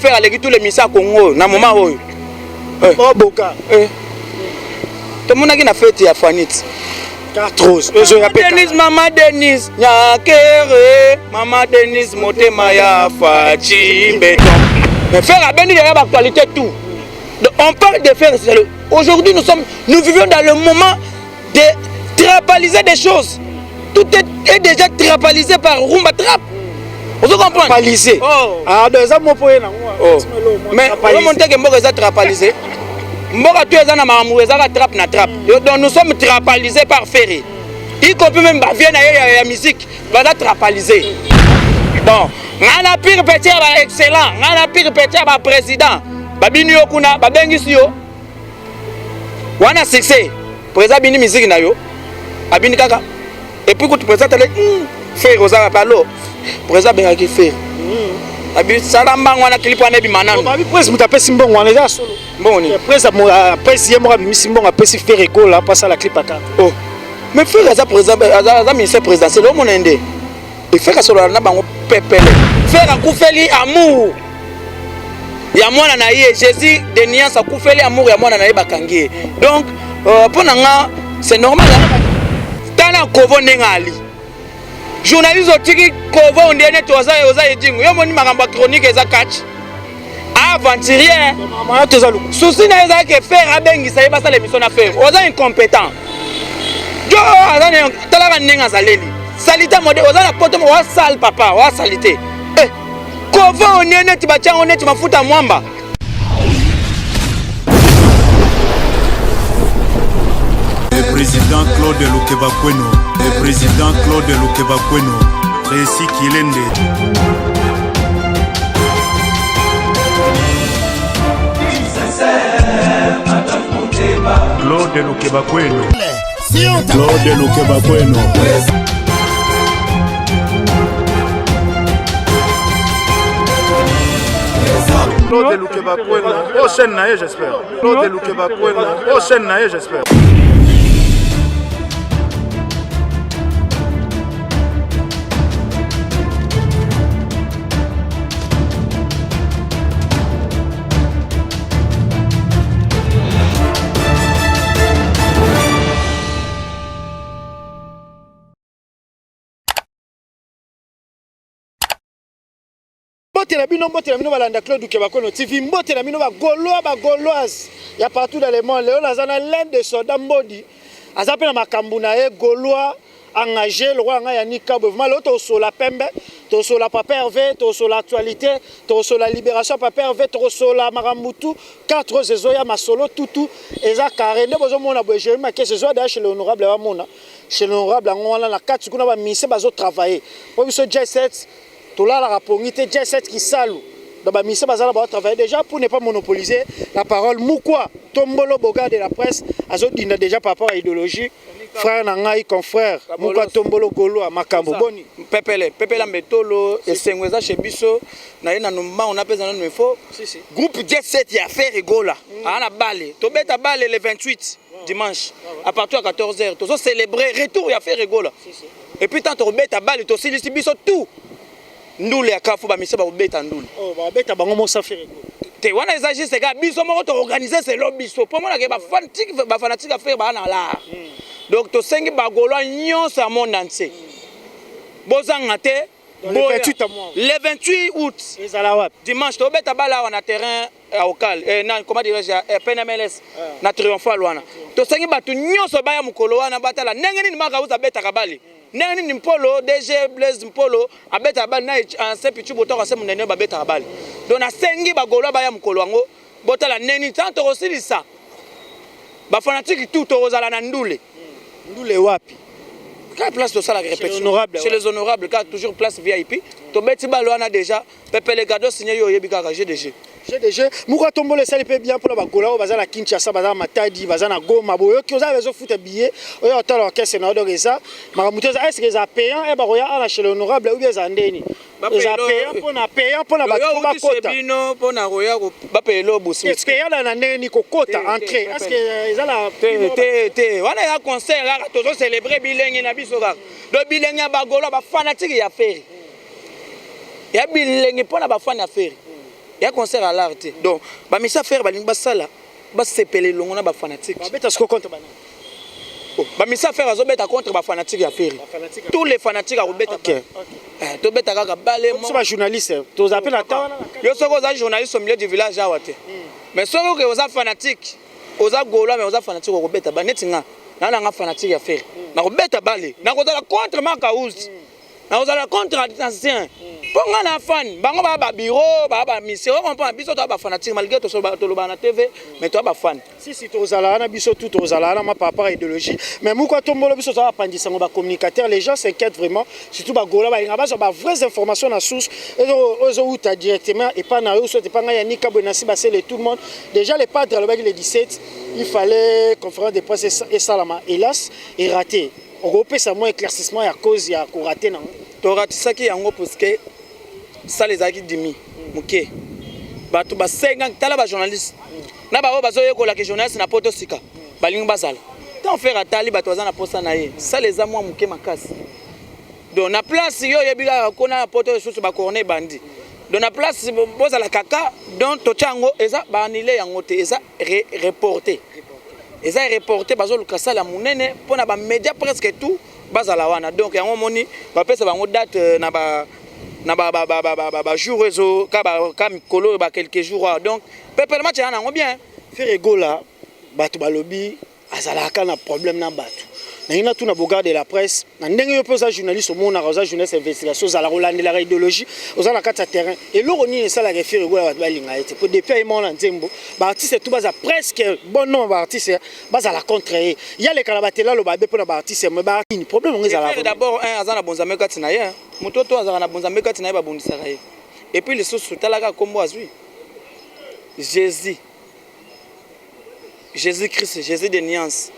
faire aller tous les missions Congo na moment oyo. Oh boka. Tout le monde qui na fait ya Fanit. Maman Denise, Nyakere, Maman Denise, Motema ya Fachi, béton. Mais faire à Béni, il y a l'actualité tout. Donc, on parle de faire. Aujourd'hui, nous vivons dans le moment de trapaliser des choses. Tout est déjà trapalisé par Rumba Trap. Vous comprenez? Trapalisé. Ah, deux ans, mon poème. Mais, comment on dit que Mboka est trapalisé? Mboka tu es un amour, trap na trap. Donc nous sommes trapalisés par Ferry. Y compris même vient la musique, va trapaliser. Donc, on a pire petit excellent, on a pire petit président. Babini Okuna, Babengisi yo. On a succès. Président bini musique na yo. Abini kaka. Et puis quand tu présentes le Ferry Rosa Palo, président Bengaki Ferry. Abi salamba ngwana clip wana bi manano. Abi presse mutape simbo ngwana za solo. Mboni. Presse yemo bi simbo ngapesi Ferry go la passa la clip aka. Oh. Mais Ferry aza président aza ministre présidentiel o monende. Il fait ka solo na bango pepele. Ferry akufeli amour. Ya mwana na ye Jésus de Niance akufeli amour ya mwana na ye bakangie. Donc pour nga c'est normal. Tana kovo ndengali. Journaliste otiki kovo ondene toza edingo yo moni makambo chronique eza catch aventurier maman toza lu souci na eza ke faire abengisa yeba sala émission na faire oza incompétent jo azana talaka ndenge azaleli salita mode oza na poto wa sal papa wa salite kovo ondene tibacha ondene mafuta mwamba. Le président Claude Lukebakweno, le président Claude Lukebakweno, Réci Kilende. Claude Lukebakweno, Claude Lukebakweno. Claude Lukebakweno, prochaine naïe j'espère. Claude Lukebakweno, prochaine naïe j'espère. Mbote na bino balanda Claude Lukebakweno TV mbote na bino ba Gauloise ya partout dans le monde. Léo nazana l'un des soldats Mbodi azape na makambu na ye Gaulois engagé le roi nga ya Nikabo vraiment l'autre to la pembe to so la papa Hervé to so l'actualité to so la libération papa Hervé to so la marambutu 4 saisons ya masolo tutu eza carré nde bozo mona bo je ma que ce soit chez l'honorable wa mona chez l'honorable ngwana na 4 kuna ba mise bazo travailler po biso J7 tout là la rapongité J7 qui salou dans ba mission bazala ba travailler déjà pour ne pas monopoliser la parole Moukwa Tombolo Boga de la presse azo dina déjà par rapport à idéologie frère nangai confrère Moukwa Tombolo Golo à Makambo boni pepele mbetolo esengweza chez biso na ina numba on appelle ça info groupe J7 ya faire rigola ana balé to beta balé le 28 dimanche à partir à 14h to célébrer retour ya faire rigola et puis tant to beta balé to silisi biso tout ndule ya kafu ba mise ba beta ndule ba beta bango mo safiri te wana exagère c'est gars biso moko to organiser c'est lo biso pour moi que ba fanatique faire ba na la donc to sengi ba Gaulois nyonso ya monde entier bozanga te le 28 août dimanche to beta bala wana terrain local na comment dire PNMLS na triomphal wana to sengi batu nyonso ba ya mukolo wana batala ndenge nini maka uza beta kabali nani ni Mpolo DG Blaise Mpolo abeta bali na ancien pichu boto ka se munene ba beta bali donc na sengi ba Gaulois ba ya mukolo wango botala neni tanto kosilisa ba fanatique tout ozala na ndule wapi ka place de ça la répétition chez les honorables car toujours place VIP to beti balo wana déjà pepe les cadeaux signé yo yebika ka GDG Moukwa Tombolo sali pe bien pour ba Gaulois bazala Kinshasa bazala Matadi bazala Goma boyo ki oza bezo futa billet oyo otala orchestre na odo reza makamuteza est-ce que ça payant et ba roya ala chez l'honorable ou bien zandeni za payant pour na ba kota bino pour na roya ba payelo bosi est-ce que yala na neni ko kota entrée est-ce que ezala te wana ya concert là to célébrer bilenge na biso ga do bilenge ba Gaulois ba fanatique ya faire ya bilenge pour na ba fan ya faire Il y a concert à l'art. Donc, mais ça faire basala, sepele longo na ba fanatique. Babeta ce contre bana. Mais ça faire azobeta contre ba fanatique ya faire. Tous les fanatiques à robeta. To beta kaka balé mo. C'est journaliste. To appelle à temps. Yo soko za journaliste au milieu du village à Wate. Mais soko que oza fanatique, oza golo mais oza fanatique au robeta ba netinga. Na nga fanatique ya faire. Na robeta balé. Na ko za contre Makaouz. Na ko za contre ancien. Ponga na fan, bango ba bureau, ba mission, on comprend biso to ba fanatique malgré to lo na TV, mais to ba fan. Si to zala na biso tout to zala na ma papa idéologie, mais mou ko tombolo biso to ba pandisa ngo ba communicateur, les gens s'inquiètent vraiment, surtout ba gola ba ngaba so ba vraies informations na source, ezo uta directement et pas na yo so te pas nga yanika bonasi ba c'est tout le monde. Déjà les padres le 17, il fallait conférence de presse et salama hélas est raté. On repère moins éclaircissement à cause ya ko raté na. To ratisaki yango parce que ça les a qui dimi muke bato ba 50 tala ba journaliste na ba bazo yekola ke journaliste na poto sika balingi bazala tant faire atali bato bazana posa na ye ça les a moi muke makasi donc na place yo yebika kona poto susu ba corner bandi donc na place bozala kaka donc to chango eza ba anile yango te eza reporté bazo lukasa la munene pona ba média presque tout bazala wana donc yango moni ba pesa bango date na ba jour réseau ka mikolo ba quelques jours donc peuple match na ngo bien faire gola bato balobi azalaka na problème na bato na ina tout na bogarde de la presse na ndenge yo posa journaliste au monde na rosa journaliste investigation za la rolande la idéologie oza na kata terrain et loro ni ça la référé gola bato balinga été pour depuis ay mon nzembo ba artiste tout baza presque bon nom ba artiste baza la contre il y a les kalabatela lo ba be pona ba artiste mais ba ni problème on ezala d'abord un azana bonzame kati na ye mutoto azana na bonzame kati na ye ba bondisaka ye et puis les sources talaka kombo azui Jésus-Christ, Jésus de Niance.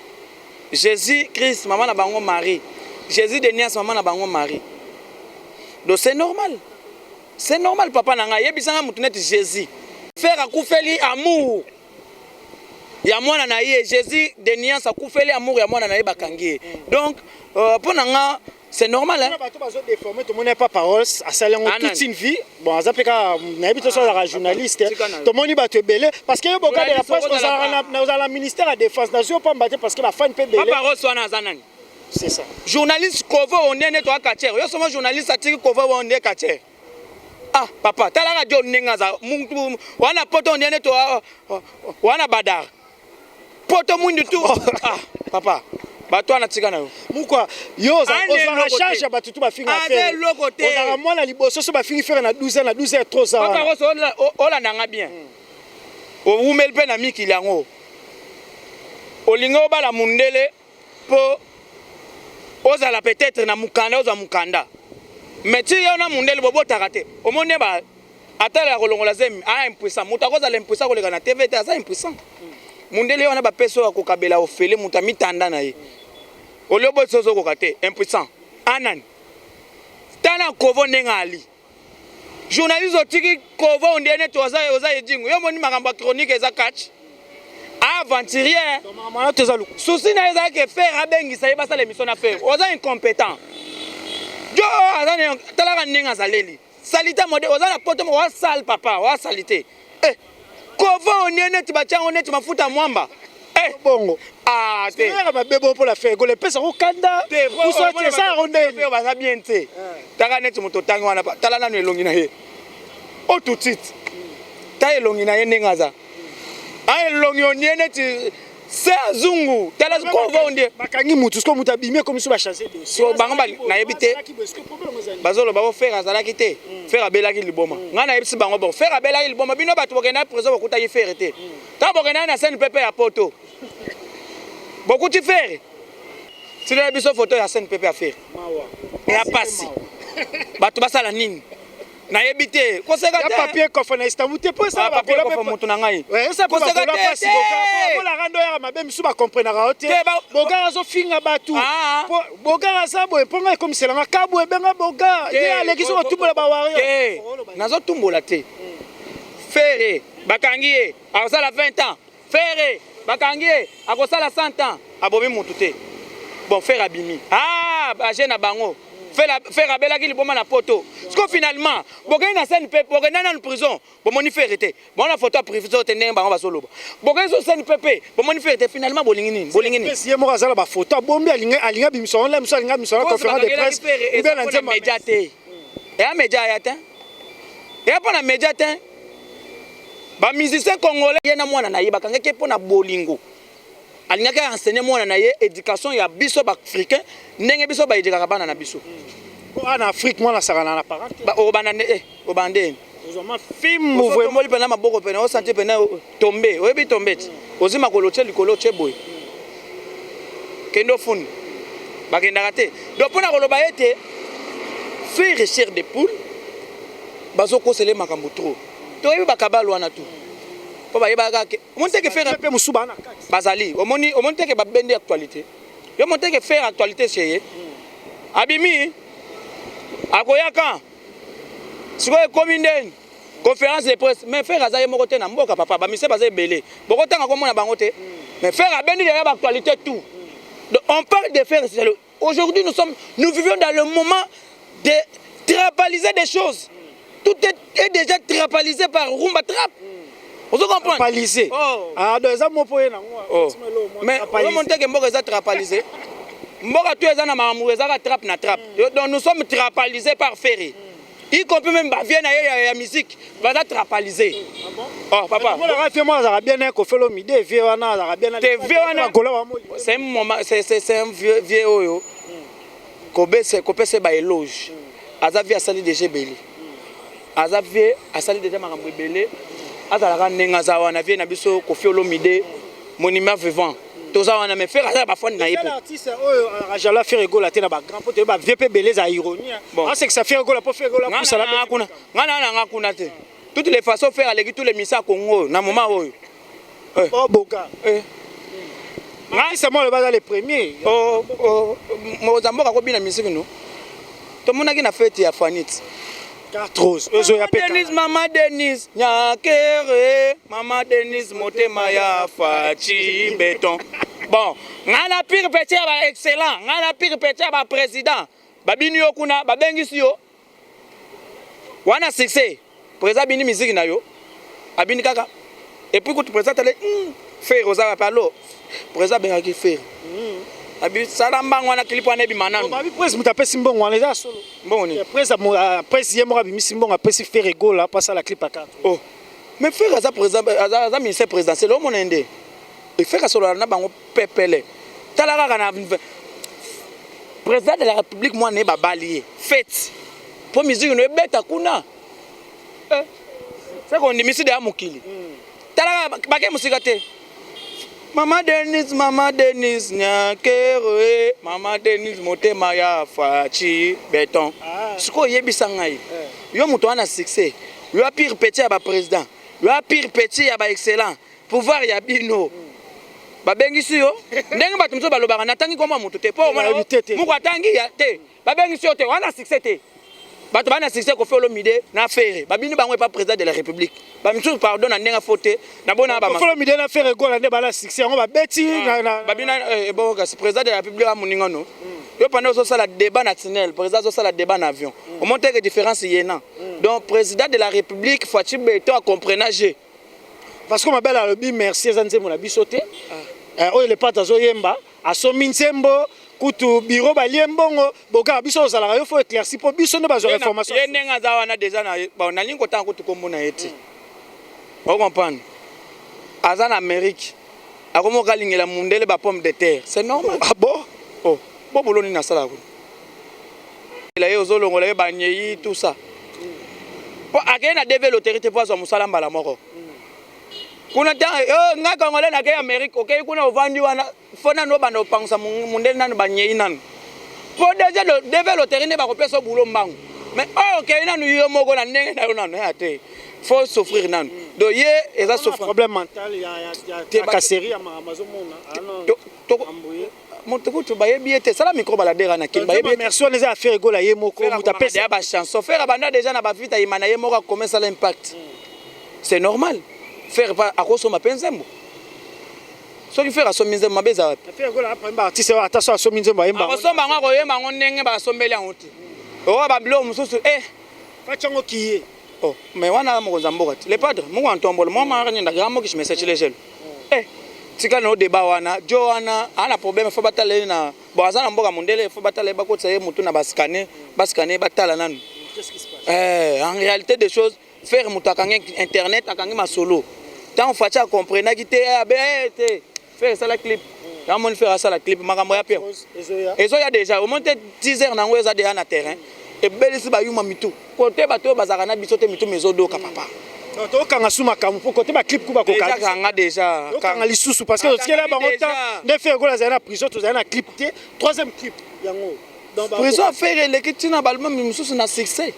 Jésus-Christ, maman na bango Marie. Jésus de Niance, maman na bango Marie. Donc c'est normal. C'est normal, papa nanga. Yebisanga mutunet Jésus. Faire à koufeli amour. Ya mwana na ye Jésus de Niance a koufeli amour ya mwana na ye bakangi. Donc pour nanga c'est normal hein. Bato bazo déformer tout le monde n'a pas parole, à salengo toute une vie. Bon, azapeka na habite so la journaliste. Tout le monde bato belé parce que yo boka de la presse nous la ministère de défense nation pas battre parce que la fan peut belé. Pas parole so na zanani. C'est ça. Journaliste Kovo on est to akacher. Yo somo journaliste atiki Kovo on est kacher. Ah papa, tala radio ningaza muntu wana poto on est to wana badar. Poto mundu tu. Ah papa. Bato anatika na yo mukwa yo za charge bato tu ba finga faire ozala mwana liboso so ba fingi faire na 12 ans na 12 heures trop ça papa roso ola nanga bien o umel pe na miki lango olingo bala mundele po ozala peut-être na mukanda oza mukanda mais ti yo na mundele bobota kate o monde ba atala kolongola zemi a impuissant mutako za l'impuissant koleka na TV te za impuissant mundele wana ba peso akokabela ofele mutami tanda na ye Oliobo sozo kokate impuissant anan tana Kovo nengali journaliste otiki Kovo ondene toza oza edingu yo moni makamba chronique eza catch aventurier normalement toza luku souci na eza ke faire abengisa ye basa l'émission na faire oza incompétent jo azana talaka ninga zaleli salita mode oza na poto wa sal papa wa salite Kovo ondene tibachango neti mafuta mwamba bongo ah te ma bebo pour la faire gole pesa okanda pour sortir ça rondel on va bien te taka net moto tangi wana tala nanu elongi na ye o tout titre ta elongi na ye nengaza a elongi oniene ti se azungu tala ko va ondie bakangi mutu sko mutu abimé comme so ba chancer de so bango ba na yebite bazolo ba faire azala kite faire abela ki liboma ngana yebisi bango bon faire abela ki liboma bino batu bokena preso bokuta yi faire te ta bokena na scène pepe ya poto beaucoup de faire. Si les biso photo ya scène pepe à faire. Et à passer. Bato basala nini. Na yebite. Koseka te. Ya papier kofa na Istanbul te po ça papier kofa mutu na ngai. Ouais, ça peut pas passer boka. La rando ya mabe misu ba comprendre ra te. Boka zo finga batu. Boka za bo ponga comme c'est la kabu e benga boka. Ya lekiso tumbola ba wario. Nazo tumbola te. Faire bakangi a ça la 20 ans. Faire bakangi akosala 100 ans abomi mutute bon faire abimi ah ba jeune bango faire abela ki liboma na poto sko Siko finalement, bokei na scène pepe, bokei na prison, bomoni ferité. Bon la photo prison tenir bango basoloba. Bokei so scène pepe, bomoni ferité finalement bolingini, bolingini. Si mo razala ba photo, bombi alinga bimso, on l'aime so alinga bimso la conférence de presse. Et bien la médiaté. Et un média yatin. Et pas na médiatin. Ba musicien congolais yena mwana na yeba kangeke pona bolingo. Alingaka enseigner mwana na ye éducation ya biso ba africain, ndenge biso ba éducation bana na biso. En Afrique, moi, la sarana parent. Obandé. Film mouvement moli pena maboko pena o santi pena tomber. Oyebi tomber. Ozima koloche likolo cheboy. Kendo fun. Bakenda raté. Donc pona koloba ete faire chair de poule. Bazo kosele makambo trop. Toyebi bakabalo wana tout. Po ba yeba ka monte ke faire pe musuba na bazali. Omoni ke ba bende actualité. Yo monte ke faire actualité chez Abimi akoyaka sikoyo ekomi ndeni conférence de presse mais faire azaye moko te na mboka papa bamise baza ebele bokotanga komona bango te mais faire abendi ya actualité tout. Donc on parle de faire aujourd'hui nous vivons dans le moment de trapaliser des choses. Tout est déjà trapalisé par Rumba Trap. Vous comprenez? Trapalisé. Ah donc ça mo poye na ngwa. Mais on monte que mboka za trapalisé. Mboka tu eza na mamu eza ka trap na trap. Donc nous sommes trapalisés par Ferry. Y compris même bavien na ya musique, va trapalisé. Oh papa. Moi fait moi ça bien ko felo mide vie wana ça bien na c'est un moment c'est un vieux oyo. Kopese ba éloge. Azavi asali déjà belé. Azavi asali déjà makambo belé. Azalaka nenga za wana vie na biso ko felo mide monument vivant. Toza wana me faire ça ba fond na yepo. L'artiste oyo ajala faire rigola te na ba grand pote ba VP belé za ironie. Ah c'est que ça fait rigola pour faire rigola pour ça là. Ngana kuna te. Toutes les façons faire aller tous les missa Congo na moment oyo. Oh boka. C'est moi le bas les premiers. Mozamboka ko bina musique no. To monaki na fête ya Fanit. Cartros. Mama Denise, Nyakere, Mama Denise, Motema ya Fachi Béton. Bon, ngana pire petit ba excellent, ngana pire petit ba président. Babini yo kuna, babengisi yo. Wana succès. Président bini musique na yo. Abini kaka. Et puis quand tu présentes les faire aux apalo. Président bengaki faire. Abi salamba ngwana clip wana bi manano. Ba bi presse mutape simbongo wana eza solo. Mboni. Presse yemo bi simbongo apesi faire rigolo là passe la clip à 4. Oh. Mais faire ça président ça ministère présidentiel au monende. Il fait solo na bango pepele. Talaka kana président de la République moi ne ba balier. Fête. Pour musique no beta kuna. C'est qu'on dit misi de amukili. Talaka bake musika te. Mama Denise, Nyakere, Mama Denise, Motema ya Fachi Béton. Ce qu'on y a bisangai. Yo muto ana succès. Yo a pire petit à ba président. Yo a pire petit à ba excellent. Pouvoir ya bino. Ba bengisi yo. Ndenge ba tumso ba lobaka natangi koma muto te. Po mwana muko atangi ya te. Ba bengisi yo te wana succès te. Bato bana succès ko felo mide na faire. Ba bino bango pas président de la République. Ba miso pardon na ndenga faute na bona ba felo mide na faire gola nde bala succès on ba beti na ba bina bon ka président de la République a moninga no. Yo pendant so sala débat national, président so sala débat en avion. On monte que différence yena. Donc président de la République Fachi Béton a comprenage. Parce que ma belle a le bi merci zanzemo la bisoté. Oyo le pata zo yemba asomi nsembo kutu bureau baliembongo boka biso sala yo faut éclaircir pour biso ne bazo information. Yenenga za wana déjà na ba na lingo tango tukomona eti. On comprend. Azan Amérique. Akomo kalingela mundele ba pomme de terre. C'est normal. Ah bon? Oh, bon boloni na sala ko. La yo zolongola ba nyeyi tout ça. Po akena deve l'autorité pour so musala mbala moko. Kuna ta ngaka ngole na ke Amerique okay kuna ovandi wana fona no bana opangsa mundele nanu banyeyi nanu. Po déjà deve l'autorité ba ko peso bulo mbangu. Mais okay nanu yo moko na ndenge na yo nanu ate. Faut souffrir nanu. Do ye eza souffrir problème mental ya kasserie ya mazomona. To Montukutu bayebi ete sala micro baladera na kin bayebi merci on les a fait gola ye moko mutapesa ya ba chanson faire banda déjà na ba vita imana ye moko comment ça l'impact. C'est normal. Faire pas à cause ma penzembo. So ki faire aso minzembo mabeza. Faire gola après ba artiste attention aso minzembo yemba. Aso manga ko yemba ngonenge ba sombeli anoti. O ba blo mususu Fachango qui est. Oh, mais wana mokonza mboka. Le padre, mo antombolo, mo maranye ndagamo ki message les jeunes. Eh, tika no débat wana, jo wana, ana problème faut batale na bon azana mboka mondele faut batale ba ko tsaye mutu na baskane batala nanu. Qu'est-ce qui se passe? En réalité des choses, faire mutu akangi internet akangi ma solo. Tant on facha comprendre ki te faire ça la clip. Quand on fait ça la clip makambo ya pia. Ezo ya déjà au moins 10 heures na ngweza déjà na terrain. Et belisi ba yuma mitu. Côté bato bazaka na biso te mitu mezodo ka papa. Non, to kanga suma kamu pour côté ba clip kuba ko déjà kanga déjà. Kanga lisusu parce que ce qui est là ba ngota ne fait ko la zana prison to zana clip te troisième clip yango. Donc prison faire les kitina balma misusu na succès.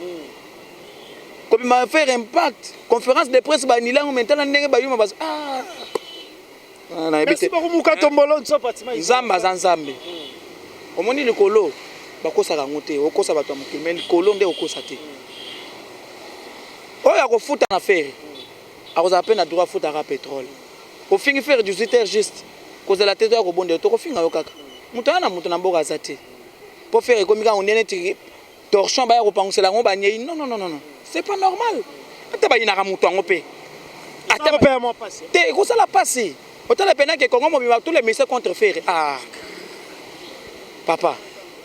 Comme m'a faire impact conférence de presse ba nilango maintenant ndenge ba yuma bas ah. Merci beaucoup Mukatombolo nso patima. Nzamba zanzambe. Omoni likolo bakosa kango te okosa bato ya mokili mais likolo nde okosa te oyo akofuta na fere akozala mpe na droit afutaka pétrole ofingi fere 18 heures juste kozela te to ya kobonde tokofinga yo kaka moto aya na moto na mboka aza te mpo fere ekomi kaka ondene ti torchon baya kopangusela yango banyei non c'est pas normal ate bayinaka moto yango mpe te ekosala pasi otala pena ke kongo mobima tous les ministères contre fere ah papa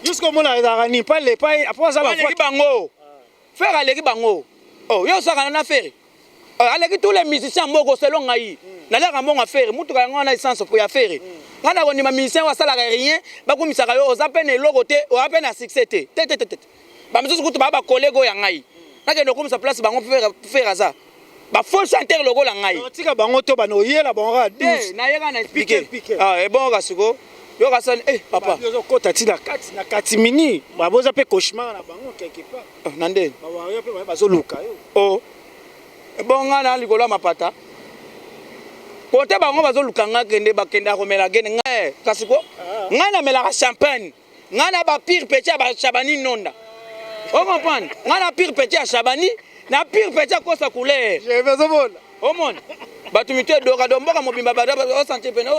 jusqu'au moment là ni pas les pas après ça la fois bango faire aleki bango oh yo saka na faire aleki tous les musiciens moko selon ngai na la mbongo faire mutu ka ngona essence pour ya faire ngana ko ni ma musicien wa sala rien ba ko misaka yo oza pene logo te o apene na succès te ba misusu kutu ba collègue ya ngai na ke no komisa place bango faire ça ba faux chanteur logo la ngai tika bango to ba no yela bango ra 12 na yeka na expliquer ah et bon kasiko yo kasana papa yo kota tina kati na kati mini baboza pe cauchemar na bango quelque part na ndeni ba yo pe ba zo luka yo oh bon ngana likolo mapata kote bango bazo luka ngakende bakenda komela gene ngai kasiko ngana melaka champagne ngana ba pire petit ba Chabani nonda on comprend ngana pire petit à Chabani na pire petit kosa couleur je vais zobona au monde batu mitu edoka domboka mobimba bada osante pena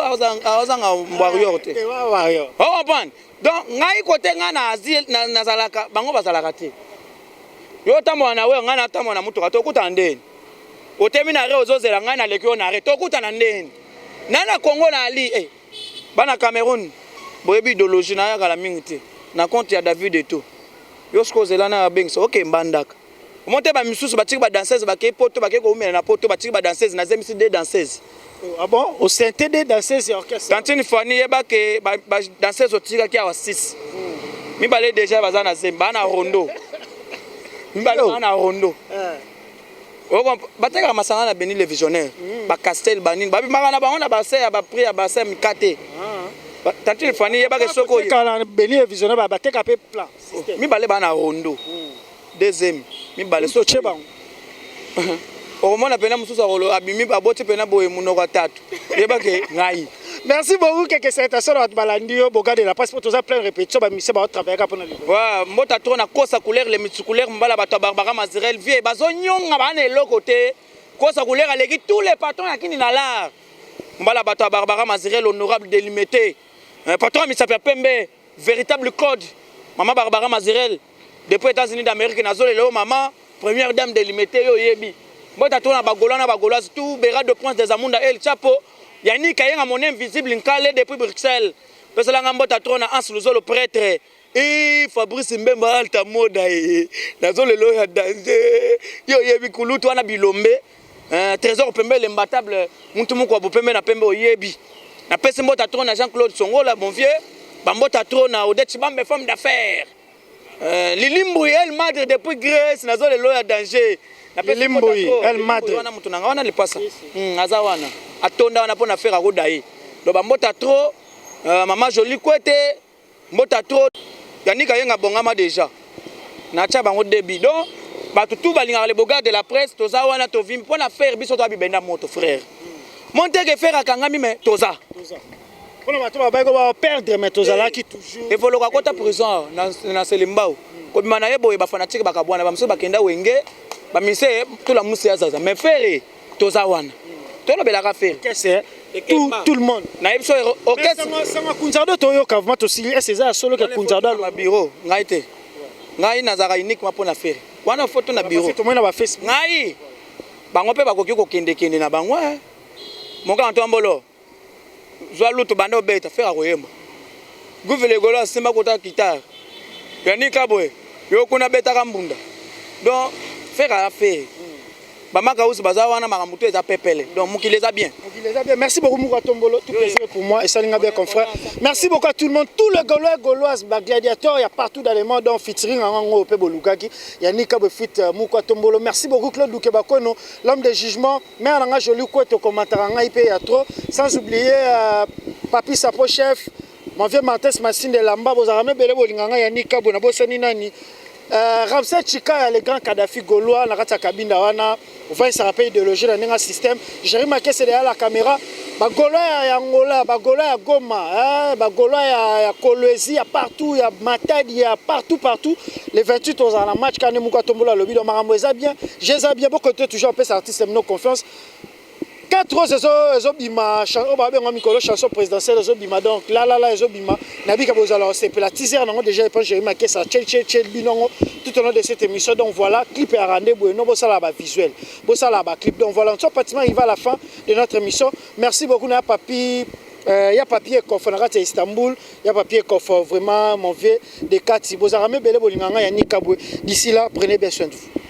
ozanga mbwario te o comprendre donc ngai kote nga na asile nazalaka bango bazalaka te yo tambola na we nga na tambola na mutuka tokuta ndeni otemi na re ozozela ngai na leki yo na re tokuta na ndeni nana Congo na ali bana Cameroun boyebi idéologie na yakala mingi te na compte ya David Eto yo sikozela na bengso ok mbandaka monte ba misusu batiki ba danseuse ba ke poto ba ke ko umela na poto batiki ba danseuse na zemisi des danseuses ah bon au synthé des danseuses et orchestre tantini fani yeba ke ba danseuse otika ki awa 6 mi balé déjà bazana zemba na rondo mi balé na rondo bateka masanga na Beni le visionnaire ba Castel banine ba bimaka na bango na ba ya ba prix ya ba sem kate tantini fani yeba ke soko kana Beni le visionnaire ba teka pe plan mi balé ba na rondo deuxième mi balé so cheba au moins pena mususa rolo abimi baboti pena boye munoko tatu yeba ke ngai merci beaucoup que cette sœur at balandio boga de la passeport aux plein répétition ba mise ba travailler ka pona libo wa mbota to na kosa couleur les mitsu couleur mbala bato Barbara Mazirel vie bazo nyonga bana eloko te kosa couleur aleki tous les patrons yakini na l'art mbala bato Barbara Mazirel honorable délimité patron mi s'appelle Pembe véritable code maman Barbara Mazirel depuis États-Unis d'Amérique nazole le maman première dame délimitée yo yebi mbota to na bagoloise tout Béra de Prince des Amunda El Chapo yani kayenga mon invisible nkale depuis Bruxelles pesala mbota to na Ans Luzolo prêtre et Fabrice Mbemba alta moda nazole lo ya danger yo yebi kulutu wana bilombe trésor Pembe l'imbattable muntu muko bopembe na Pembe oyebi na pese mbota to na Jean-Claude Songola mon vieux bambota to na Odette Chibambe femme d'affaires Lilimboui elle madre depuis Grèce nazo le loya danger na Lilimboui elle madre wana mutu nanga wana lipasa azawana atonda wana pona faire akodai do ba mbota trop maman jolie kwete mbota trop yanika yenga bongama déjà na cha bango débit donc ba tout balinga le bogarde de la presse toza wana to vim pona faire biso to abibenda moto frère monter que faire akangami mais toza on va pas perdre mais tozalaki toujours et voloka kota prison na Selimbao ko bimana yebo ba fanatique bakabwana ba mso bakenda wenge ba mise tout la musi azaza mais faire tozawana to lo belaka faire qu'est-ce tout le monde na yebso orchestre sama kunzado to yo kavma to sili c'est ça solo que kunzado na bureau ngai te ngai nazaka uniquement pour na faire wana photo na bureau to mona ba Facebook ngai bango pe bakoki kokende na bango moka ntombolo zwa lutu banda obeta fera koyemba guvele golo asimba kota guitare yani kabwe yo kuna beta kambunda donc fera fait bamaka usi baza wana makamuto eza pepele donc mukile eza bien. Merci beaucoup Mouka Tombolo, tout plaisir pour moi et ça n'inga bien confrère. Merci beaucoup à tout le monde, tous les Gaulois et Gauloises, gladiateurs, il y a partout dans le monde donc featuring en Bolukaki, il y a Nika Befit Mouka Tombolo. Merci beaucoup Claude Lukebakono, l'homme de jugement, mais on a joli quoi ton commentaire en IP il y a trop, sans oublier Papi Sapo chef, mon vieux Martes Massine de Lamba, vous avez belé bolinganga il y a Nika Bonabosani nani. Ramsey Chika le grand Kadhafi Gaulois na kata kabinda wana va se rappeler idéologie dans un système j'ai remarqué c'est derrière la caméra ba Gaulois ya Angola ba Gaulois ya Goma ba Gaulois ya Kolwezi ya partout ya Matadi ya partout les 28 aux la match quand Mouka Tombolo lobby dans marambo eza bien j'ai bien beaucoup toujours un peu cet artiste me confiance 4 autres bima chanson ba benga mikolo chanson présidentielle bima donc là bima nabika bozala c'est la teaser nango déjà je pense j'ai remarqué ça tchel binongo tout au long de cette émission donc voilà clip et rendez-vous non bossa la ba visuel bossa la ba clip donc voilà on pratiquement arrivé à la fin de notre émission merci beaucoup na papi il y a papier coffre na kati Istanbul il y a papier coffre vraiment mon vieux de Kati bozala me belé bolinganga ya Nikabwe d'ici là prenez bien soin de vous.